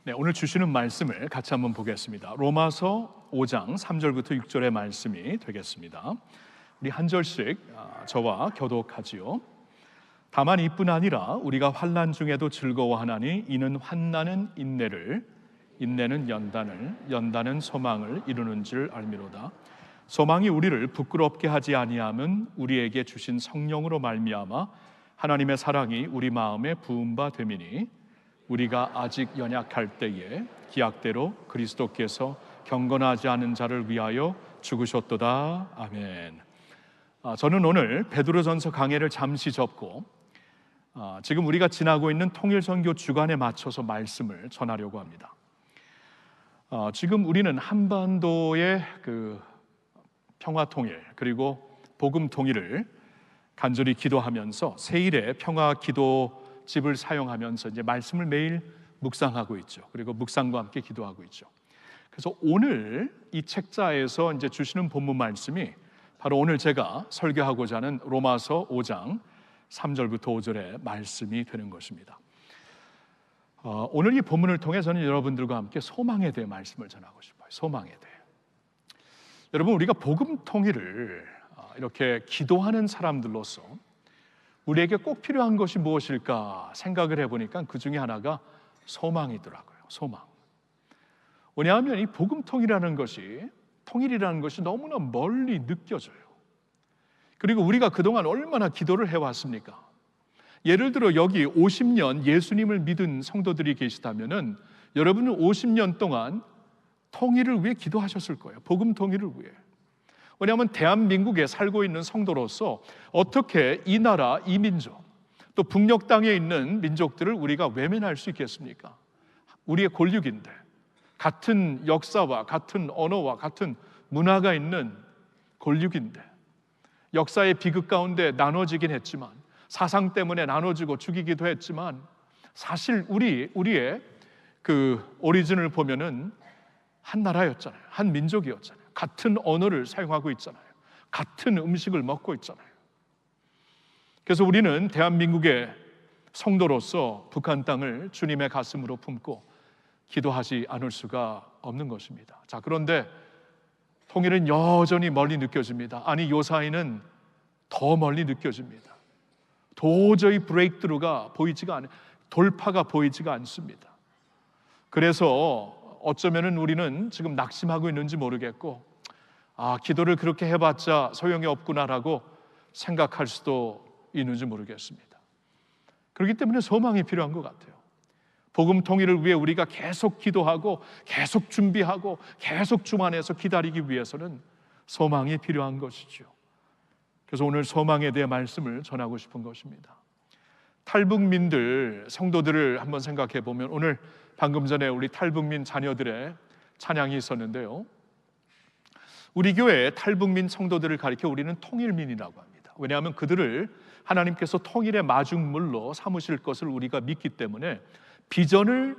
네, 오늘 주시는 말씀을 같이 한번 보겠습니다. 로마서 5장 3절부터 6절의 말씀이 되겠습니다. 우리 한 절씩 저와 교독하지요. 다만 이뿐 아니라 우리가 환난 중에도 즐거워하나니 이는 환난은 인내를, 인내는 연단을, 연단은 소망을 이루는 줄 알미로다. 소망이 우리를 부끄럽게 하지 아니함은 우리에게 주신 성령으로 말미암아 하나님의 사랑이 우리 마음에 부은 바 됨이니 우리가 아직 연약할 때에 기약대로 그리스도께서 경건하지 않은 자를 위하여 죽으셨도다. 아멘. 저는 오늘 베드로전서 강해를 잠시 접고 지금 우리가 지나고 있는 통일선교 주간에 맞춰서 말씀을 전하려고 합니다. 지금 우리는 한반도의 그 평화통일 그리고 복음통일을 간절히 기도하면서 세일의 평화기도집을 사용하면서 이제 말씀을 매일 묵상하고 있죠. 그리고 묵상과 함께 기도하고 있죠. 그래서 오늘 이 책자에서 이제 주시는 본문 말씀이 바로 오늘 제가 설교하고자 하는 로마서 5장 3절부터 5절의 말씀이 되는 것입니다. 오늘 이 본문을 통해 저는 여러분들과 함께 소망에 대해 말씀을 전하고 싶어요. 소망에 대해. 여러분, 우리가 복음 통일을 이렇게 기도하는 사람들로서 우리에게 꼭 필요한 것이 무엇일까 생각을 해보니까 그 중에 하나가 소망이더라고요. 소망. 왜냐하면 이 복음 통일이라는 것이 너무나 멀리 느껴져요. 그리고 우리가 그동안 얼마나 기도를 해왔습니까? 예를 들어 여기 50년 예수님을 믿은 성도들이 계시다면은 여러분은 50년 동안 통일을 위해 기도하셨을 거예요. 복음 통일을 위해. 왜냐하면 대한민국에 살고 있는 성도로서 어떻게 이 나라, 이 민족, 또 북녘 땅에 있는 민족들을 우리가 외면할 수 있겠습니까? 우리의 권력인데, 같은 역사와 같은 언어와 같은 문화가 있는 권력인데, 역사의 비극 가운데 나눠지긴 했지만, 사상 때문에 나눠지고 죽이기도 했지만, 사실 우리의 그 오리진을 보면은 한 나라였잖아요. 한 민족이었잖아요. 같은 언어를 사용하고 있잖아요. 같은 음식을 먹고 있잖아요. 그래서 우리는 대한민국의 성도로서 북한 땅을 주님의 가슴으로 품고 기도하지 않을 수가 없는 것입니다. 자, 그런데 통일은 여전히 멀리 느껴집니다. 아니, 요사이는 더 멀리 느껴집니다. 도저히 브레이크드루가 보이지가 않아요. 돌파가 보이지가 않습니다. 그래서 어쩌면은 우리는 지금 낙심하고 있는지 모르겠고, 기도를 그렇게 해봤자 소용이 없구나라고 생각할 수도 있는지 모르겠습니다. 그렇기 때문에 소망이 필요한 것 같아요. 복음 통일을 위해 우리가 계속 기도하고 계속 준비하고 계속 주 안에서 기다리기 위해서는 소망이 필요한 것이죠. 그래서 오늘 소망에 대해 말씀을 전하고 싶은 것입니다. 탈북민들 성도들을 한번 생각해 보면 오늘 방금 전에 우리 탈북민 자녀들의 찬양이 있었는데요. 우리 교회 탈북민 성도들을 가리켜 우리는 통일민이라고 합니다. 왜냐하면 그들을 하나님께서 통일의 마중물로 삼으실 것을 우리가 믿기 때문에 비전을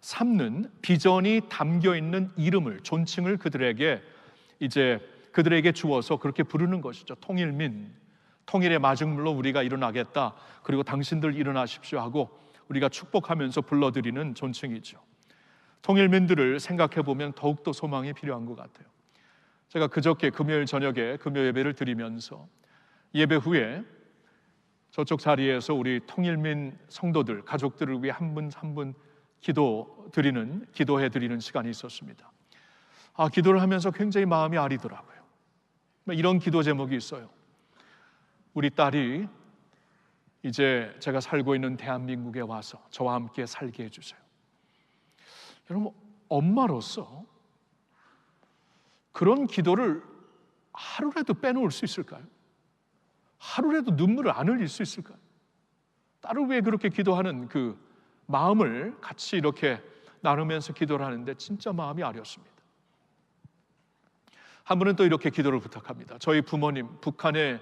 삼는, 비전이 담겨 있는 이름을, 존칭을 그들에게 주어서 그렇게 부르는 것이죠. 통일민, 통일의 마중물로 우리가 일어나겠다. 그리고 당신들 일어나십시오 하고 우리가 축복하면서 불러드리는 존칭이죠. 통일민들을 생각해 보면 더욱더 소망이 필요한 것 같아요. 제가 그저께 금요일 저녁에 금요 예배를 드리면서 예배 후에 저쪽 자리에서 우리 통일민 성도들, 가족들을 위해 한 분 한 분 기도해 드리는 시간이 있었습니다. 기도를 하면서 굉장히 마음이 아리더라고요. 이런 기도 제목이 있어요. 우리 딸이 이제 제가 살고 있는 대한민국에 와서 저와 함께 살게 해주세요. 여러분, 엄마로서 그런 기도를 하루라도 빼놓을 수 있을까요? 하루라도 눈물을 안 흘릴 수 있을까요? 딸을 위해 그렇게 기도하는 그 마음을 같이 이렇게 나누면서 기도를 하는데 진짜 마음이 아렸습니다. 한 분은 또 이렇게 기도를 부탁합니다. 저희 부모님, 북한에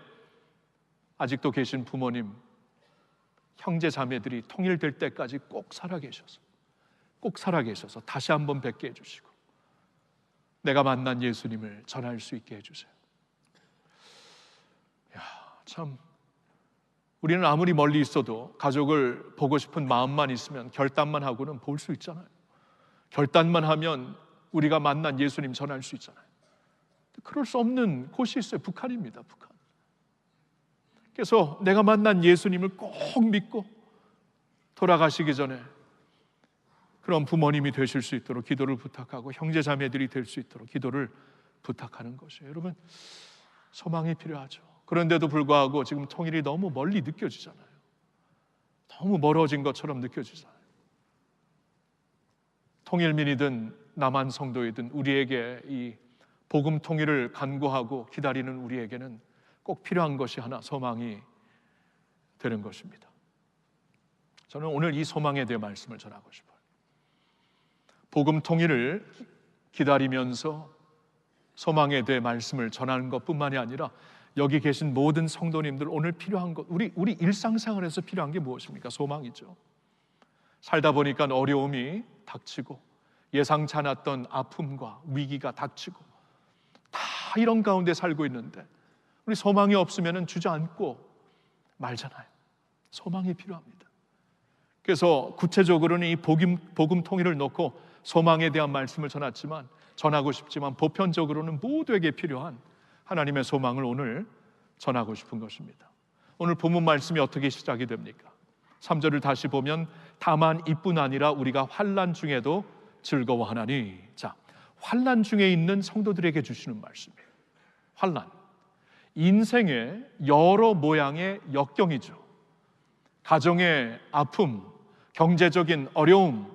아직도 계신 부모님, 형제 자매들이 통일될 때까지 꼭 살아계셔서 다시 한번 뵙게 해주시고 내가 만난 예수님을 전할 수 있게 해주세요. 참, 우리는 아무리 멀리 있어도 가족을 보고 싶은 마음만 있으면 결단만 하고는 볼 수 있잖아요. 결단만 하면 우리가 만난 예수님 전할 수 있잖아요. 그럴 수 없는 곳이 있어요. 북한입니다. 북한. 그래서 내가 만난 예수님을 꼭 믿고 돌아가시기 전에 그런 부모님이 되실 수 있도록 기도를 부탁하고 형제 자매들이 될 수 있도록 기도를 부탁하는 것이에요. 여러분, 소망이 필요하죠. 그런데도 불구하고 지금 통일이 너무 멀리 느껴지잖아요. 너무 멀어진 것처럼 느껴지잖아요. 통일민이든 남한 성도이든 우리에게 이 복음 통일을 간구하고 기다리는 우리에게는 꼭 필요한 것이 하나, 소망이 되는 것입니다. 저는 오늘 이 소망에 대해 말씀을 전하고 싶어요. 복음 통일을 기다리면서 소망에 대해 말씀을 전하는 것뿐만이 아니라 여기 계신 모든 성도님들 오늘 필요한 것, 우리 일상생활에서 필요한 게 무엇입니까? 소망이죠. 살다 보니까 어려움이 닥치고 예상치 않았던 아픔과 위기가 닥치고 다 이런 가운데 살고 있는데 우리 소망이 없으면 주저앉고 말잖아요. 소망이 필요합니다. 그래서 구체적으로는 이 복음 통일을 놓고 소망에 대한 말씀을 전하고 싶지만 보편적으로는 모두에게 필요한 하나님의 소망을 오늘 전하고 싶은 것입니다. 오늘 본문 말씀이 어떻게 시작이 됩니까? 3절을 다시 보면 다만 이뿐 아니라 우리가 환난 중에도 즐거워하나니. 자, 환난 중에 있는 성도들에게 주시는 말씀이에요. 환난, 인생의 여러 모양의 역경이죠. 가정의 아픔, 경제적인 어려움,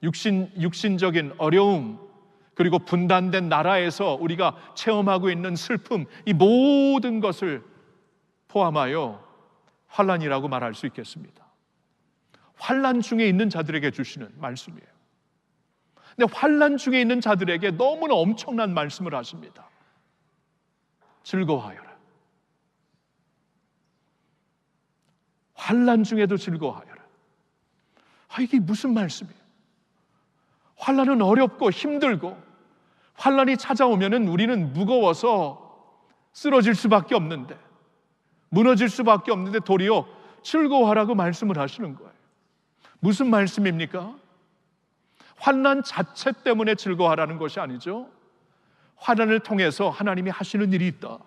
육신적인 어려움, 그리고 분단된 나라에서 우리가 체험하고 있는 슬픔, 이 모든 것을 포함하여 환난이라고 말할 수 있겠습니다. 환난 중에 있는 자들에게 주시는 말씀이에요. 근데 환난 중에 있는 자들에게 너무나 엄청난 말씀을 하십니다. 즐거워하여라. 환난 중에도 즐거워하여라. 이게 무슨 말씀이에요? 환난은 어렵고 힘들고 환난이 찾아오면은 우리는 무거워서 쓰러질 수밖에 없는데, 무너질 수밖에 없는데 도리어 즐거워하라고 말씀을 하시는 거예요. 무슨 말씀입니까? 환난 자체 때문에 즐거워하라는 것이 아니죠. 환난을 통해서 하나님이 하시는 일이 있다.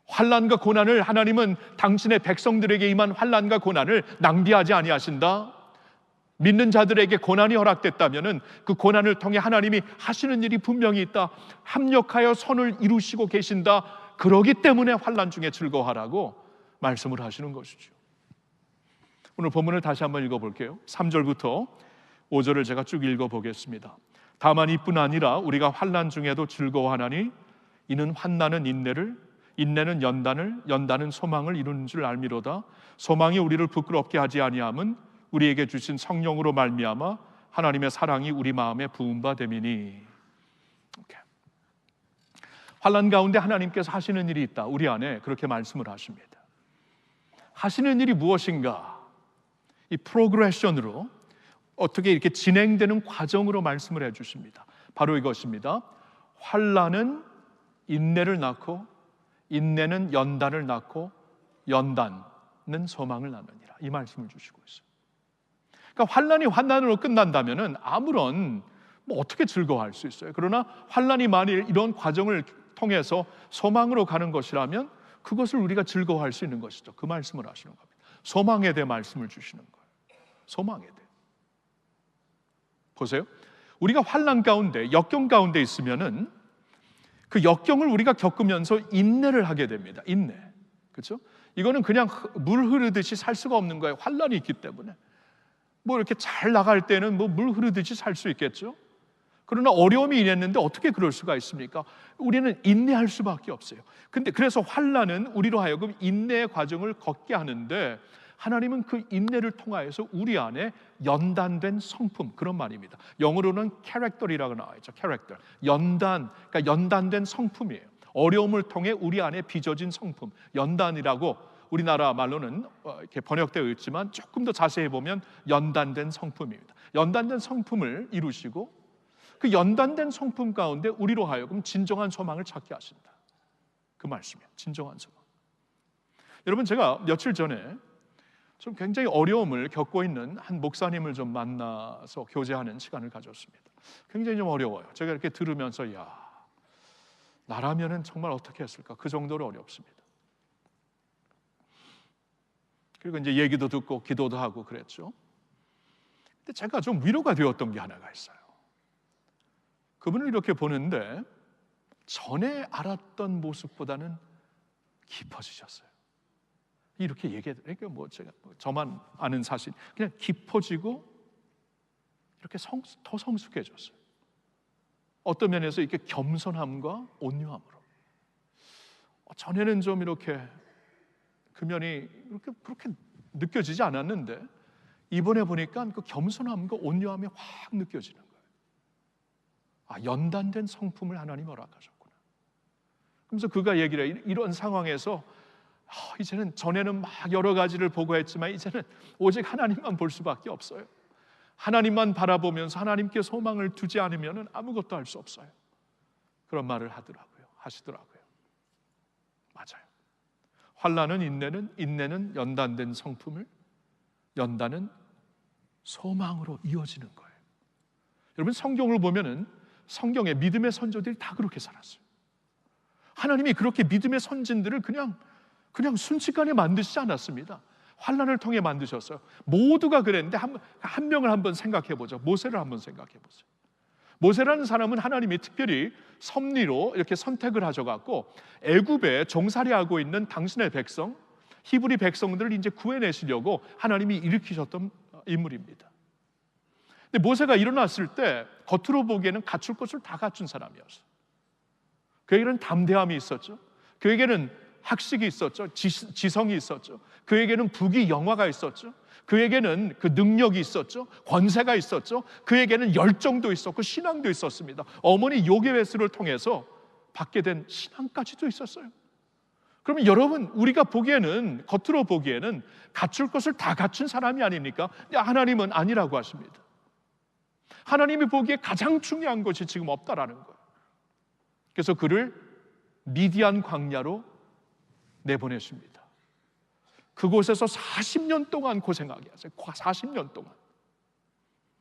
환난과 고난을, 하나님은 당신의 백성들에게 임한 환난과 고난을 낭비하지 아니하신다. 믿는 자들에게 고난이 허락됐다면 그 고난을 통해 하나님이 하시는 일이 분명히 있다. 합력하여 선을 이루시고 계신다. 그러기 때문에 환난 중에 즐거워하라고 말씀을 하시는 것이죠. 오늘 본문을 다시 한번 읽어볼게요. 3절부터 5절을 제가 쭉 읽어보겠습니다. 다만 이뿐 아니라 우리가 환난 중에도 즐거워하나니 이는 환난은 인내를, 인내는 연단을, 연단은 소망을 이루는 줄 알미로다. 소망이 우리를 부끄럽게 하지 아니함은 우리에게 주신 성령으로 말미암아 하나님의 사랑이 우리 마음에 부은 바 됨이니. 환난 가운데 하나님께서 하시는 일이 있다. 우리 안에 그렇게 말씀을 하십니다. 하시는 일이 무엇인가? 이 프로그레션으로 어떻게 이렇게 진행되는 과정으로 말씀을 해주십니다. 바로 이것입니다. 환난은 인내를 낳고 인내는 연단을 낳고 연단은 소망을 낳느니라. 이 말씀을 주시고 있어요. 그러니까 환난이 환난으로 끝난다면은 아무런 어떻게 즐거워할 수 있어요. 그러나 환난이 만일 이런 과정을 통해서 소망으로 가는 것이라면 그것을 우리가 즐거워할 수 있는 것이죠. 그 말씀을 하시는 겁니다. 소망에 대해 말씀을 주시는 거예요. 소망에 대해. 보세요. 우리가 환난 가운데, 역경 가운데 있으면은 그 역경을 우리가 겪으면서 인내를 하게 됩니다. 인내. 그렇죠? 이거는 그냥 물 흐르듯이 살 수가 없는 거예요. 환난이 있기 때문에. 뭐 이렇게 잘 나갈 때는 뭐 물 흐르듯이 살 수 있겠죠. 그러나 어려움이 있는데 어떻게 그럴 수가 있습니까? 우리는 인내할 수밖에 없어요. 근데 그래서 환난은 우리로 하여금 인내의 과정을 걷게 하는데 하나님은 그 인내를 통하여서 우리 안에 연단된 성품, 그런 말입니다. 영어로는 캐릭터라고 나와 있죠. 캐릭터. 연단, 그러니까 연단된 성품이에요. 어려움을 통해 우리 안에 빚어진 성품, 연단이라고 우리나라 말로는 이렇게 번역되어 있지만 조금 더 자세히 보면 연단된 성품입니다. 연단된 성품을 이루시고 그 연단된 성품 가운데 우리로 하여금 진정한 소망을 찾게 하신다. 그 말씀이에요. 진정한 소망. 여러분, 제가 며칠 전에 좀 굉장히 어려움을 겪고 있는 한 목사님을 좀 만나서 교제하는 시간을 가졌습니다. 굉장히 좀 어려워요. 제가 이렇게 들으면서 나라면은 정말 어떻게 했을까? 그 정도로 어렵습니다. 그리고 이제 얘기도 듣고 기도도 하고 그랬죠. 근데 제가 좀 위로가 되었던 게 하나가 있어요. 그분을 이렇게 보는데 전에 알았던 모습보다는 깊어지셨어요. 이렇게 얘기해드려요. 제가 저만 아는 사실, 그냥 깊어지고 이렇게 더 성숙해졌어요. 어떤 면에서 이렇게 겸손함과 온유함으로. 전에는 좀 이렇게 그 면이 그렇게 느껴지지 않았는데 이번에 보니까 그 겸손함과 온유함이 확 느껴지는 거예요. 연단된 성품을 하나님 허락하셨구나. 그러면서 그가 얘기를 해요. 이런 상황에서 이제는 전에는 막 여러 가지를 보고 했지만 이제는 오직 하나님만 볼 수밖에 없어요. 하나님만 바라보면서 하나님께 소망을 두지 않으면 아무것도 할 수 없어요. 그런 말을 하시더라고요. 맞아요. 환난은 인내는 연단된 성품을, 연단은 소망으로 이어지는 거예요. 여러분, 성경을 보면은 성경의 믿음의 선조들이 다 그렇게 살았어요. 하나님이 그렇게 믿음의 선진들을 그냥 순식간에 만드시지 않았습니다. 환난을 통해 만드셨어요. 모두가 그랬는데 한 명을 한번 생각해 보죠. 모세를 한번 생각해 보세요. 모세라는 사람은 하나님이 특별히 섭리로 이렇게 선택을 하셔갖고 애굽에 종살이하고 있는 당신의 백성, 히브리 백성들을 이제 구해내시려고 하나님이 일으키셨던 인물입니다. 근데 모세가 일어났을 때 겉으로 보기에는 갖출 것을 다 갖춘 사람이었어요. 그에게는 담대함이 있었죠. 그에게는 학식이 있었죠. 지성이 있었죠. 그에게는 부귀 영화가 있었죠. 그에게는 그 능력이 있었죠. 권세가 있었죠. 그에게는 열정도 있었고 신앙도 있었습니다. 어머니 요게베스를 통해서 받게 된 신앙까지도 있었어요. 그러면 여러분, 우리가 보기에는, 겉으로 보기에는 갖출 것을 다 갖춘 사람이 아닙니까? 하나님은 아니라고 하십니다. 하나님이 보기에 가장 중요한 것이 지금 없다라는 거예요. 그래서 그를 미디안 광야로 내보내십니다. 그곳에서 40년 동안 고생하게 하세요. 40년 동안.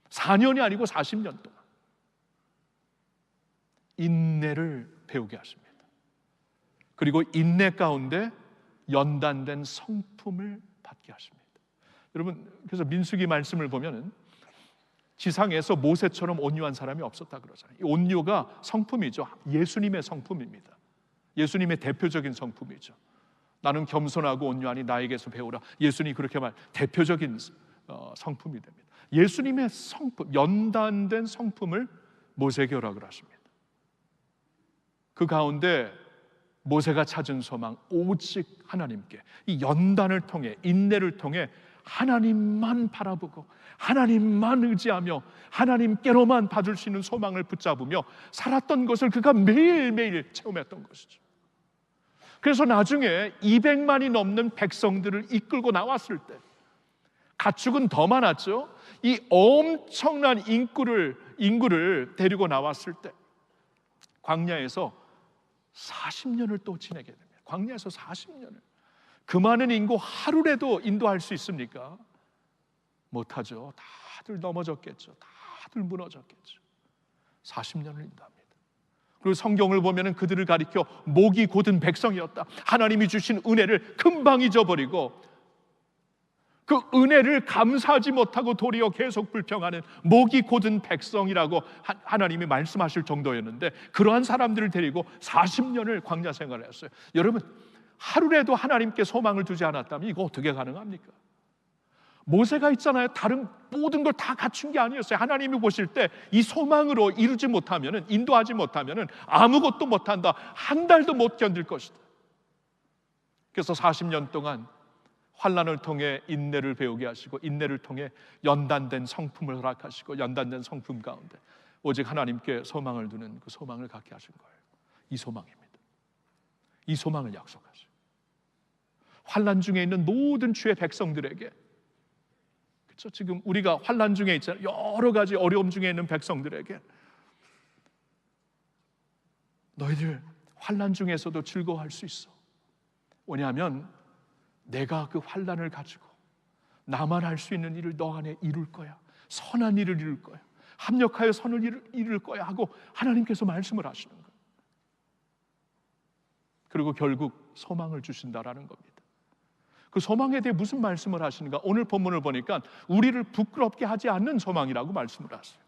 4년이 아니고 40년 동안. 인내를 배우게 하십니다. 그리고 인내 가운데 연단된 성품을 받게 하십니다. 여러분, 그래서 민수기 말씀을 보면은 지상에서 모세처럼 온유한 사람이 없었다 그러잖아요. 이 온유가 성품이죠. 예수님의 성품입니다. 예수님의 대표적인 성품이죠. 나는 겸손하고 온유하니 나에게서 배우라. 예수님이 그렇게 대표적인 성품이 됩니다. 예수님의 성품, 연단된 성품을 모세에게 허락을 하십니다. 그 가운데 모세가 찾은 소망, 오직 하나님께, 이 연단을 통해, 인내를 통해 하나님만 바라보고 하나님만 의지하며 하나님께로만 받을 수 있는 소망을 붙잡으며 살았던 것을 그가 매일매일 체험했던 것이죠. 그래서 나중에 200만이 넘는 백성들을 이끌고 나왔을 때, 가축은 더 많았죠. 이 엄청난 인구를 데리고 나왔을 때 광야에서 40년을 또 지내게 됩니다. 광야에서 40년을. 그 많은 인구 하루라도 인도할 수 있습니까? 못하죠. 다들 넘어졌겠죠. 다들 무너졌겠죠. 40년을 인도합니다. 그리고 성경을 보면 그들을 가리켜 목이 곧은 백성이었다. 하나님이 주신 은혜를 금방 잊어버리고 그 은혜를 감사하지 못하고 도리어 계속 불평하는 목이 곧은 백성이라고 하나님이 말씀하실 정도였는데, 그러한 사람들을 데리고 40년을 광야 생활을 했어요. 여러분, 하루라도 하나님께 소망을 두지 않았다면 이거 어떻게 가능합니까? 모세가 있잖아요. 다른 모든 걸 다 갖춘 게 아니었어요. 하나님이 보실 때 이 소망으로 이루지 못하면, 인도하지 못하면 아무것도 못한다. 한 달도 못 견딜 것이다. 그래서 40년 동안 환난을 통해 인내를 배우게 하시고, 인내를 통해 연단된 성품을 허락하시고, 연단된 성품 가운데 오직 하나님께 소망을 두는 그 소망을 갖게 하신 거예요. 이 소망입니다. 이 소망을 약속하시고, 환난 중에 있는 모든 주의 백성들에게, 그렇죠? 지금 우리가 환난 중에 있잖아요. 여러 가지 어려움 중에 있는 백성들에게 너희들 환난 중에서도 즐거워할 수 있어. 왜냐하면 내가 그 환난을 가지고 나만 할 수 있는 일을 너 안에 이룰 거야. 선한 일을 이룰 거야. 합력하여 선을 이룰 거야 하고 하나님께서 말씀을 하시는 거예요. 그리고 결국 소망을 주신다라는 겁니다. 그 소망에 대해 무슨 말씀을 하시는가? 오늘 본문을 보니까 우리를 부끄럽게 하지 않는 소망이라고 말씀을 하세요.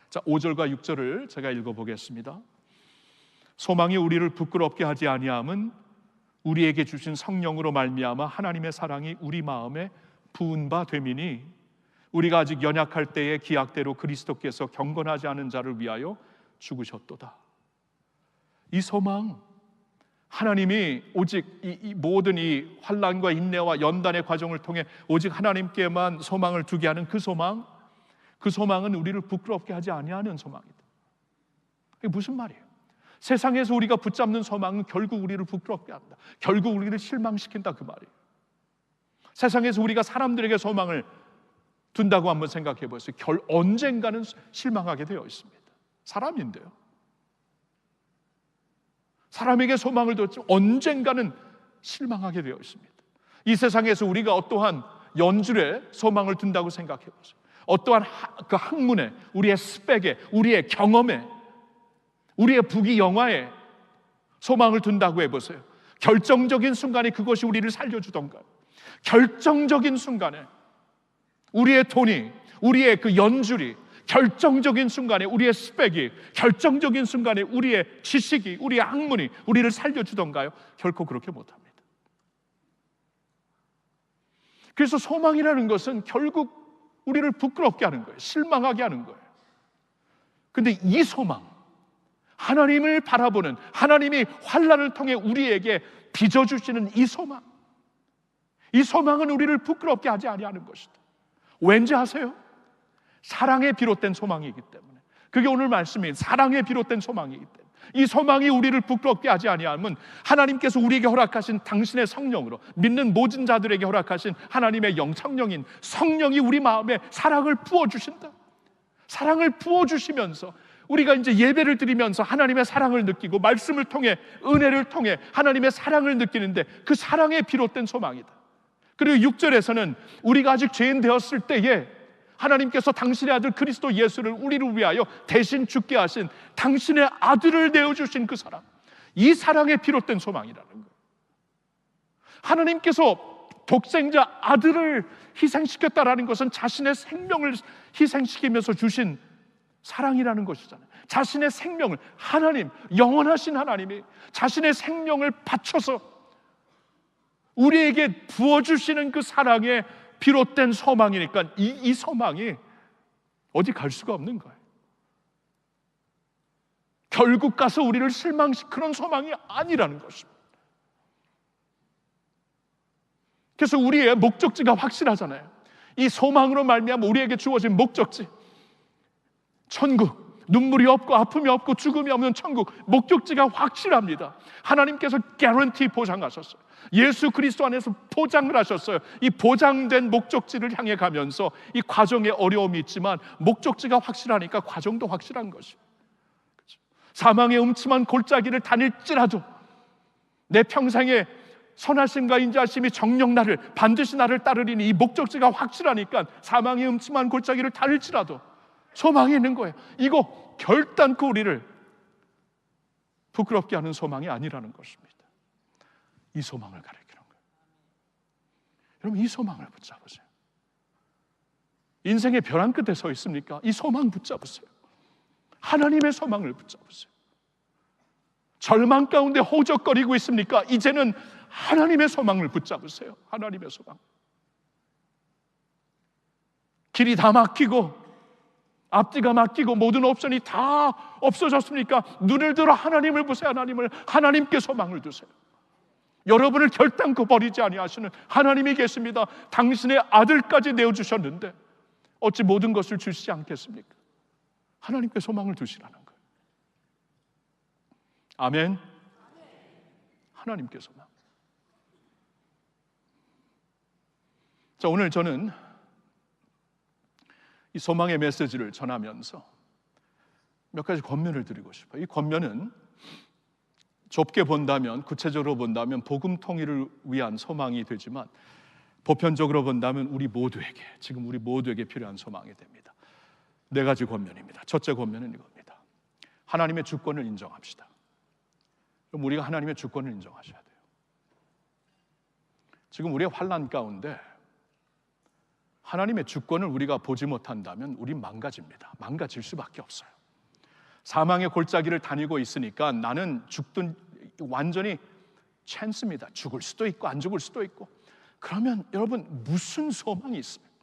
자, 5절과 6절을 제가 읽어보겠습니다. 소망이 우리를 부끄럽게 하지 아니함은 우리에게 주신 성령으로 말미암아 하나님의 사랑이 우리 마음에 부은 바 됨이니 우리가 아직 연약할 때에 기약대로 그리스도께서 경건하지 않은 자를 위하여 죽으셨도다. 이 소망, 하나님이 오직 이 모든 이 환난과 인내와 연단의 과정을 통해 오직 하나님께만 소망을 두게 하는 그 소망은 우리를 부끄럽게 하지 아니하는 소망이다. 이게 무슨 말이에요? 세상에서 우리가 붙잡는 소망은 결국 우리를 부끄럽게 한다. 결국 우리를 실망시킨다, 그 말이에요. 세상에서 우리가 사람들에게 소망을 둔다고 한번 생각해 보세요. 언젠가는 실망하게 되어 있습니다. 사람인데요. 사람에게 소망을 뒀지만 언젠가는 실망하게 되어 있습니다. 이 세상에서 우리가 어떠한 연줄에 소망을 둔다고 생각해 보세요. 어떠한 그 학문에, 우리의 스펙에, 우리의 경험에, 우리의 부귀영화에 소망을 둔다고 해보세요. 결정적인 순간에 그것이 우리를 살려주던가요? 결정적인 순간에 우리의 돈이, 우리의 그 연줄이, 결정적인 순간에 우리의 스펙이, 결정적인 순간에 우리의 지식이, 우리의 학문이 우리를 살려주던가요? 결코 그렇게 못합니다. 그래서 소망이라는 것은 결국 우리를 부끄럽게 하는 거예요. 실망하게 하는 거예요. 근데 이 소망, 하나님을 바라보는, 하나님이 환난을 통해 우리에게 빚어주시는 이 소망은 우리를 부끄럽게 하지 아니하는 것이다. 왠지 아세요? 사랑에 비롯된 소망이기 때문에. 그게 오늘 말씀인 사랑에 비롯된 소망이기 때문에. 이 소망이 우리를 부끄럽게 하지 아니하면 하나님께서 우리에게 허락하신 당신의 성령으로, 믿는 모든 자들에게 허락하신 하나님의 영, 성령이 우리 마음에 사랑을 부어주신다. 사랑을 부어주시면서 우리가 이제 예배를 드리면서 하나님의 사랑을 느끼고 말씀을 통해, 은혜를 통해 하나님의 사랑을 느끼는데 그 사랑에 비롯된 소망이다. 그리고 6절에서는 우리가 아직 죄인 되었을 때에 하나님께서 당신의 아들 그리스도 예수를 우리를 위하여 대신 죽게 하신 당신의 아들을 내어주신 그 사랑, 이 사랑에 비롯된 소망이라는 거예요. 하나님께서 독생자 아들을 희생시켰다라는 것은 자신의 생명을 희생시키면서 주신 사랑이라는 것이잖아요. 자신의 생명을, 하나님, 영원하신 하나님이 자신의 생명을 바쳐서 우리에게 부어주시는 그 사랑에 비롯된 소망이니까 이 소망이 어디 갈 수가 없는 거예요. 결국 가서 우리를 실망시키는 그런 소망이 아니라는 것입니다. 그래서 우리의 목적지가 확실하잖아요. 이 소망으로 말미암아 우리에게 주어진 목적지, 천국, 눈물이 없고 아픔이 없고 죽음이 없는 천국, 목적지가 확실합니다. 하나님께서 개런티 보장하셨어요. 예수 그리스도 안에서 보장을 하셨어요. 이 보장된 목적지를 향해 가면서 이 과정에 어려움이 있지만 목적지가 확실하니까 과정도 확실한 것이에요. 사망의 음침한 골짜기를 다닐지라도 내 평생에 선하심과 인자하심이 정녕 나를, 반드시 나를 따르리니, 이 목적지가 확실하니까 사망의 음침한 골짜기를 다닐지라도 소망이 있는 거예요. 이거 결단코 우리를 부끄럽게 하는 소망이 아니라는 것입니다. 이 소망을 가리키는 거예요. 여러분, 이 소망을 붙잡으세요. 인생의 벼랑 끝에 서 있습니까? 이 소망 붙잡으세요. 하나님의 소망을 붙잡으세요. 절망 가운데 허우적거리고 있습니까? 이제는 하나님의 소망을 붙잡으세요. 하나님의 소망. 길이 다 막히고 앞뒤가 막히고 모든 옵션이 다 없어졌습니까? 눈을 들어 하나님을 보세요. 하나님께 소망을 두세요. 여러분을 결단코 버리지 아니하시는 하나님이 계십니다. 당신의 아들까지 내어주셨는데 어찌 모든 것을 주시지 않겠습니까? 하나님께 소망을 두시라는 거예요. 아멘. 하나님께 소망. 자, 오늘 저는 이 소망의 메시지를 전하면서 몇 가지 권면을 드리고 싶어요. 이 권면은 좁게 본다면, 구체적으로 본다면 복음 통일을 위한 소망이 되지만 보편적으로 본다면 지금 우리 모두에게 필요한 소망이 됩니다. 네 가지 권면입니다. 첫째 권면은 이겁니다. 하나님의 주권을 인정합시다. 그럼 우리가 하나님의 주권을 인정하셔야 돼요. 지금 우리의 환난 가운데 하나님의 주권을 우리가 보지 못한다면 우린 망가집니다. 망가질 수밖에 없어요. 사망의 골짜기를 다니고 있으니까 나는 죽든 완전히 찬스입니다. 죽을 수도 있고 안 죽을 수도 있고. 그러면 여러분 무슨 소망이 있습니까?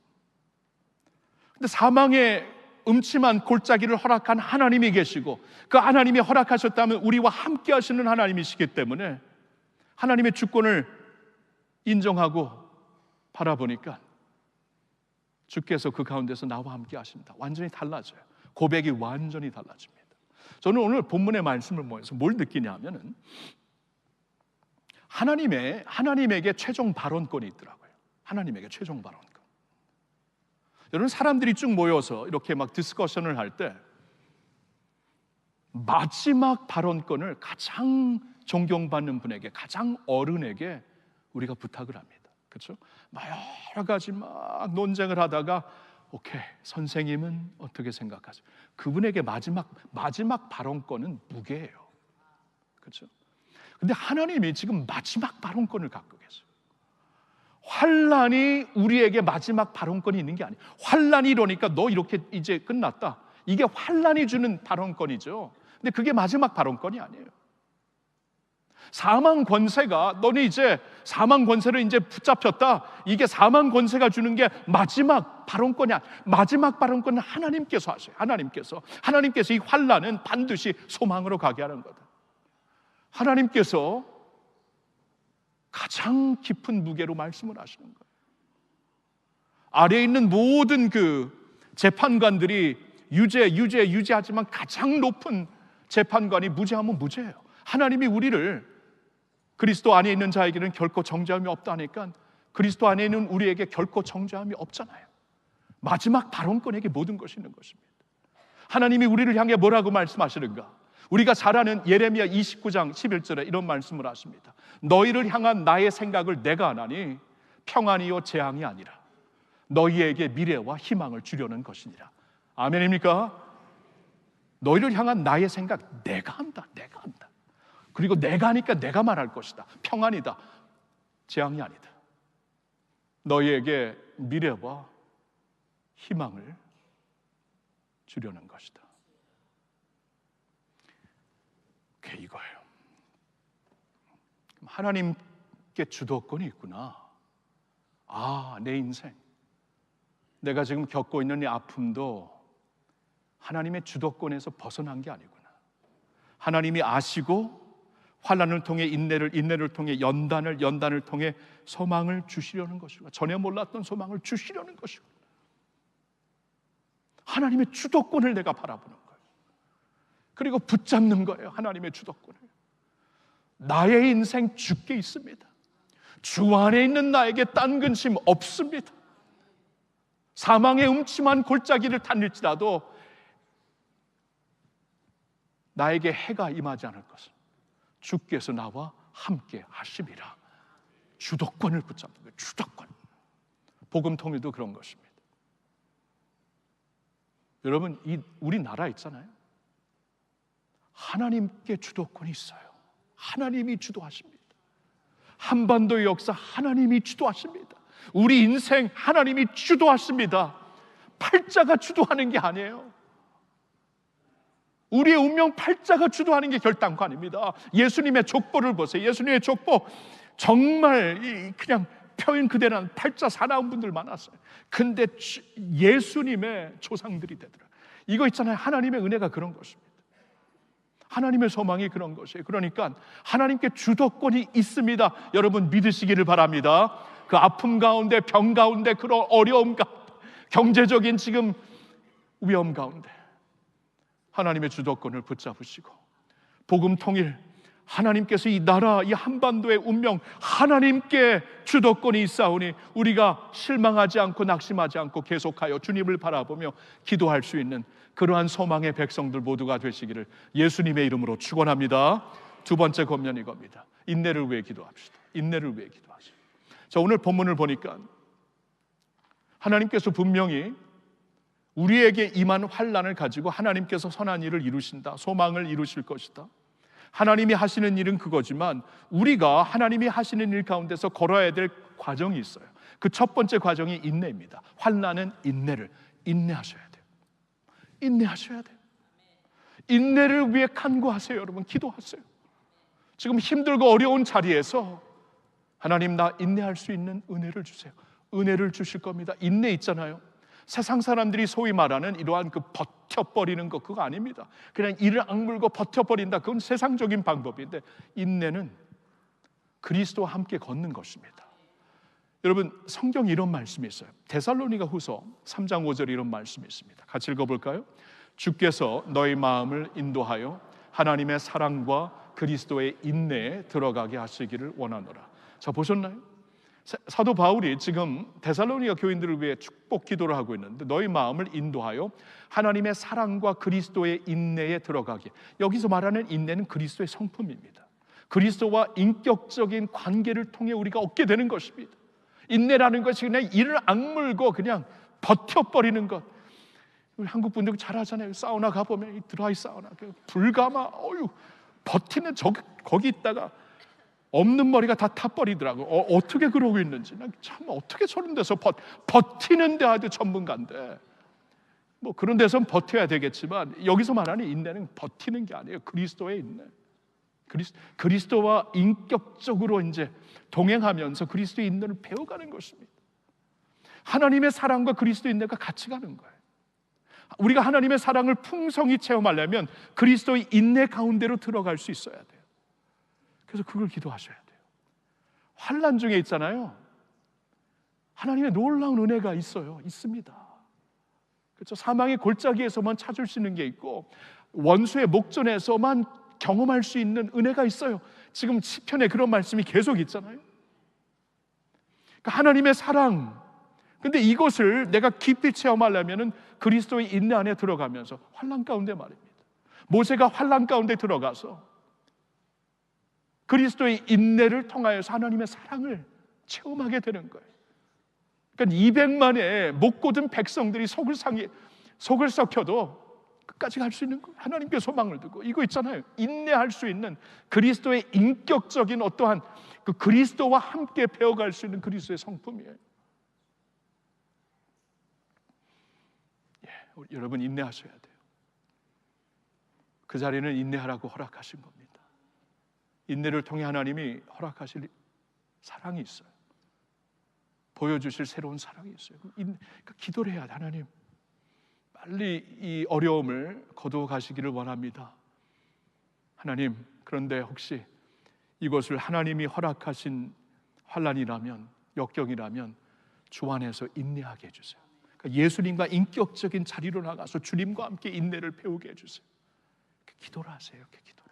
근데 사망의 음침한 골짜기를 허락한 하나님이 계시고 그 하나님이 허락하셨다면 우리와 함께 하시는 하나님이시기 때문에 하나님의 주권을 인정하고 바라보니까 주께서 그 가운데서 나와 함께 하십니다. 완전히 달라져요. 고백이 완전히 달라집니다. 저는 오늘 본문의 말씀을 모여서 뭘 느끼냐면은 하나님에게 최종 발언권이 있더라고요. 하나님에게 최종 발언권. 여러분, 사람들이 쭉 모여서 이렇게 막 디스커션을 할 때 마지막 발언권을 가장 존경받는 분에게, 가장 어른에게 우리가 부탁을 합니다. 그렇죠? 여러 가지 막 논쟁을 하다가 오케이, 선생님은 어떻게 생각하세요? 그분에게 마지막 발언권은 무게예요. 그렇죠? 근데 하나님이 지금 마지막 발언권을 갖고 계세요. 환란이 우리에게 마지막 발언권이 있는 게 아니에요. 환란이 이러니까 너 이렇게 이제 끝났다. 이게 환란이 주는 발언권이죠. 근데 그게 마지막 발언권이 아니에요. 사망 권세가 너는 이제 사망 권세를 이제 붙잡혔다. 이게 사망 권세가 주는 게 마지막 발언권이야. 마지막 발언권은 하나님께서 하세요. 하나님께서 이 환란은 반드시 소망으로 가게 하는 거다. 하나님께서 가장 깊은 무게로 말씀을 하시는 거예요. 아래에 있는 모든 그 재판관들이 유죄하지만 가장 높은 재판관이 무죄하면 무죄예요. 하나님이 우리를 그리스도 안에 있는 자에게는 결코 정죄함이 없다 하니까 그리스도 안에 있는 우리에게 결코 정죄함이 없잖아요. 마지막 발언권에게 모든 것이 있는 것입니다. 하나님이 우리를 향해 뭐라고 말씀하시는가? 우리가 잘 아는 예레미야 29장 11절에 이런 말씀을 하십니다. 너희를 향한 나의 생각을 내가 아나니 평안이요 재앙이 아니라 너희에게 미래와 희망을 주려는 것이니라. 아멘입니까? 너희를 향한 나의 생각 내가 한다. 그리고 내가 하니까 내가 말할 것이다. 평안이다. 재앙이 아니다. 너희에게 미래와 희망을 주려는 것이다. 그게 이거예요. 하나님께 주도권이 있구나. 내 인생, 내가 지금 겪고 있는 이 아픔도 하나님의 주도권에서 벗어난 게 아니구나. 하나님이 아시고 환난을 통해 인내를 통해 연단을 통해 소망을 주시려는 것이구나. 전에 몰랐던 소망을 주시려는 것이구나. 하나님의 주도권을 내가 바라보는 거예요. 그리고 붙잡는 거예요. 하나님의 주도권을. 나의 인생 주께 있습니다. 주 안에 있는 나에게 딴 근심 없습니다. 사망의 음침한 골짜기를 다닐지라도 나에게 해가 임하지 않을 것은 주께서 나와 함께 하심이라. 주도권을 붙잡는 거예요. 주도권. 복음 통일도 그런 것입니다. 여러분, 우리나라 있잖아요. 하나님께 주도권이 있어요. 하나님이 주도하십니다. 한반도의 역사 하나님이 주도하십니다. 우리 인생 하나님이 주도하십니다. 팔자가 주도하는 게 아니에요. 우리의 운명 팔자가 주도하는 게 결단코 아닙니다. 예수님의 족보를 보세요. 예수님의 족보 정말 그냥 표현 그대로 팔자 사나운 분들 많았어요. 근데 예수님의 조상들이 되더라고요. 이거 있잖아요. 하나님의 은혜가 그런 것입니다. 하나님의 소망이 그런 것이에요. 그러니까 하나님께 주도권이 있습니다. 여러분 믿으시기를 바랍니다. 그 아픔 가운데, 병 가운데, 그런 어려움 가운데, 경제적인 지금 위험 가운데 하나님의 주도권을 붙잡으시고 복음 통일, 하나님께서 이 나라, 이 한반도의 운명 하나님께 주도권이 있사오니 우리가 실망하지 않고 낙심하지 않고 계속하여 주님을 바라보며 기도할 수 있는 그러한 소망의 백성들 모두가 되시기를 예수님의 이름으로 축원합니다. 두 번째 권면이 이겁니다. 인내를 위해 기도합시다. 인내를 위해 기도하시다. 자, 오늘 본문을 보니까 하나님께서 분명히 우리에게 임한 환난을 가지고 하나님께서 선한 일을 이루신다, 소망을 이루실 것이다. 하나님이 하시는 일은 그거지만 우리가 하나님이 하시는 일 가운데서 걸어야 될 과정이 있어요. 그 첫 번째 과정이 인내입니다. 환난은 인내하셔야 돼요. 인내하셔야 돼요. 인내를 위해 간구하세요. 여러분, 기도하세요. 지금 힘들고 어려운 자리에서 하나님, 나 인내할 수 있는 은혜를 주세요. 은혜를 주실 겁니다. 인내 있잖아요. 세상 사람들이 소위 말하는 이러한 그 버텨버리는 것, 그거 아닙니다. 그냥 이를 악물고 버텨버린다, 그건 세상적인 방법인데, 인내는 그리스도와 함께 걷는 것입니다. 여러분, 성경에 이런 말씀이 있어요. 데살로니가 후서 3장 5절에 이런 말씀이 있습니다. 같이 읽어볼까요? 주께서 너희 마음을 인도하여 하나님의 사랑과 그리스도의 인내에 들어가게 하시기를 원하노라. 자, 보셨나요? 사도 바울이 지금 데살로니가 교인들을 위해 축복 기도를 하고 있는데, 너희 마음을 인도하여 하나님의 사랑과 그리스도의 인내에 들어가게. 여기서 말하는 인내는 그리스도의 성품입니다. 그리스도와 인격적인 관계를 통해 우리가 얻게 되는 것입니다. 인내라는 것이 그냥 이를 악물고 그냥 버텨버리는 것. 우리 한국 분들 잘 하잖아요. 사우나 가보면 이 드라이 사우나, 불가마, 버티는 거기 있다가 없는 머리가 다 타버리더라고요. 어떻게 그러고 있는지. 참, 어떻게 저런 데서 버티는 데 아주 전문가인데, 뭐 그런 데선 버텨야 되겠지만, 여기서 말하는 인내는 버티는 게 아니에요. 그리스도의 인내. 그리스도와 인격적으로 이제 동행하면서 그리스도의 인내를 배워가는 것입니다. 하나님의 사랑과 그리스도의 인내가 같이 가는 거예요. 우리가 하나님의 사랑을 풍성히 체험하려면 그리스도의 인내 가운데로 들어갈 수 있어야 돼요. 그래서 그걸 기도하셔야 돼요. 환난 중에 있잖아요, 하나님의 놀라운 은혜가 있습니다. 그렇죠? 사망의 골짜기에서만 찾을 수 있는 게 있고, 원수의 목전에서만 경험할 수 있는 은혜가 있어요. 지금 시편에 그런 말씀이 계속 있잖아요. 그러니까 하나님의 사랑. 근데 이것을 내가 깊이 체험하려면은 그리스도의 인내 안에 들어가면서, 환난 가운데 말입니다. 모세가 환난 가운데 들어가서 그리스도의 인내를 통하여서 하나님의 사랑을 체험하게 되는 거예요. 그러니까 200만의 못 고든 백성들이 속을 썩혀도 끝까지 갈 수 있는 거예요. 하나님께 소망을 두고. 이거 있잖아요, 인내할 수 있는 그리스도의 인격적인 어떠한 그 그리스도와 함께 배워갈 수 있는 그리스도의 성품이에요. 여러분, 인내하셔야 돼요. 그 자리는 인내하라고 허락하신 겁니다. 인내를 통해 하나님이 허락하실 사랑이 있어요. 보여주실 새로운 사랑이 있어요. 그러니까 기도를 해야 돼. 하나님, 빨리 이 어려움을 거두어 가시기를 원합니다. 하나님, 그런데 혹시 이것을 하나님이 허락하신 환난이라면, 역경이라면 주 안에서 인내하게 해주세요. 그러니까 예수님과 인격적인 자리로 나가서 주님과 함께 인내를 배우게 해주세요. 기도를 하세요. 기도를.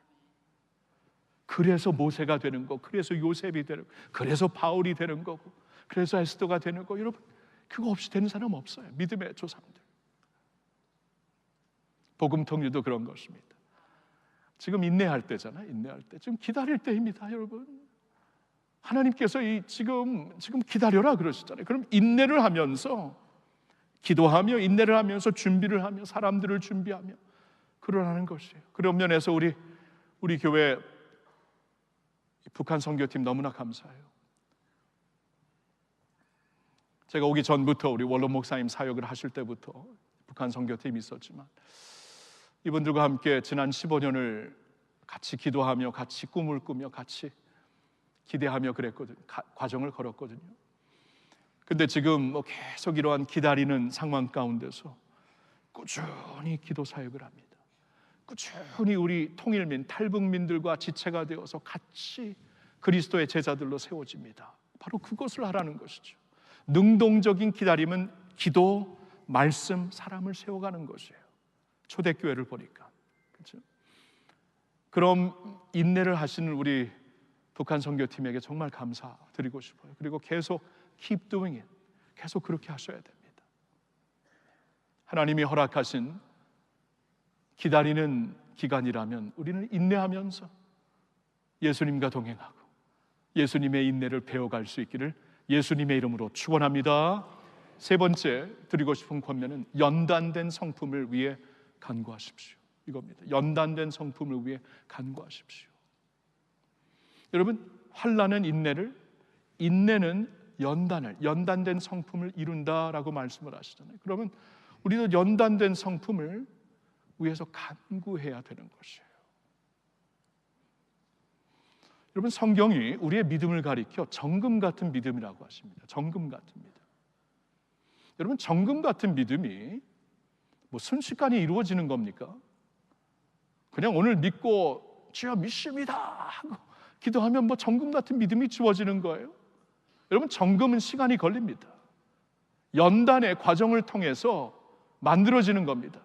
그래서 모세가 되는 거, 그래서 요셉이 되는 거, 그래서 바울이 되는 거고, 그래서 에스더가 되는 거. 여러분, 그거 없이 되는 사람 없어요. 믿음의 조상들. 복음 통일도 그런 것입니다. 지금 인내할 때잖아요. 인내할 때. 지금 기다릴 때입니다, 여러분. 하나님께서 지금 기다려라 그러시잖아요. 그럼 인내를 하면서, 기도하며 인내를 하면서 준비를 하며 사람들을 준비하며 그러라는 것이에요. 그런 면에서 우리 교회 북한 선교팀 너무나 감사해요. 제가 오기 전부터 우리 원로 목사님 사역을 하실 때부터 북한 선교팀이 있었지만, 이분들과 함께 지난 15년을 같이 기도하며 같이 꿈을 꾸며 같이 기대하며 그랬거든요. 과정을 걸었거든요. 근데 지금 계속 이러한 기다리는 상황 가운데서 꾸준히 기도 사역을 합니다. 꾸준히 우리 통일민, 탈북민들과 지체가 되어서 같이 그리스도의 제자들로 세워집니다. 바로 그것을 하라는 것이죠. 능동적인 기다림은 기도, 말씀, 사람을 세워가는 것이에요. 초대교회를 보니까. 그렇죠? 그럼 인내를 하시는 우리 북한 선교팀에게 정말 감사드리고 싶어요. 그리고 계속 keep doing it. 계속 그렇게 하셔야 됩니다. 하나님이 허락하신 기다리는 기간이라면 우리는 인내하면서 예수님과 동행하고 예수님의 인내를 배워갈 수 있기를 예수님의 이름으로 축원합니다. 세 번째 드리고 싶은 권면은 연단된 성품을 위해 간구하십시오. 이겁니다. 연단된 성품을 위해 간구하십시오. 여러분, 환난은 인내를, 인내는 연단된 성품을 이룬다라고 말씀을 하시잖아요. 그러면 우리도 연단된 성품을 위해서 간구해야 되는 것이에요. 여러분, 성경이 우리의 믿음을 가리켜 정금 같은 믿음이라고 하십니다. 정금 같은 믿음. 여러분, 정금 같은 믿음이 뭐 순식간에 이루어지는 겁니까? 그냥 오늘 믿고 주여 믿습니다 하고 기도하면 뭐 정금 같은 믿음이 주어지는 거예요? 여러분, 정금은 시간이 걸립니다. 연단의 과정을 통해서 만들어지는 겁니다.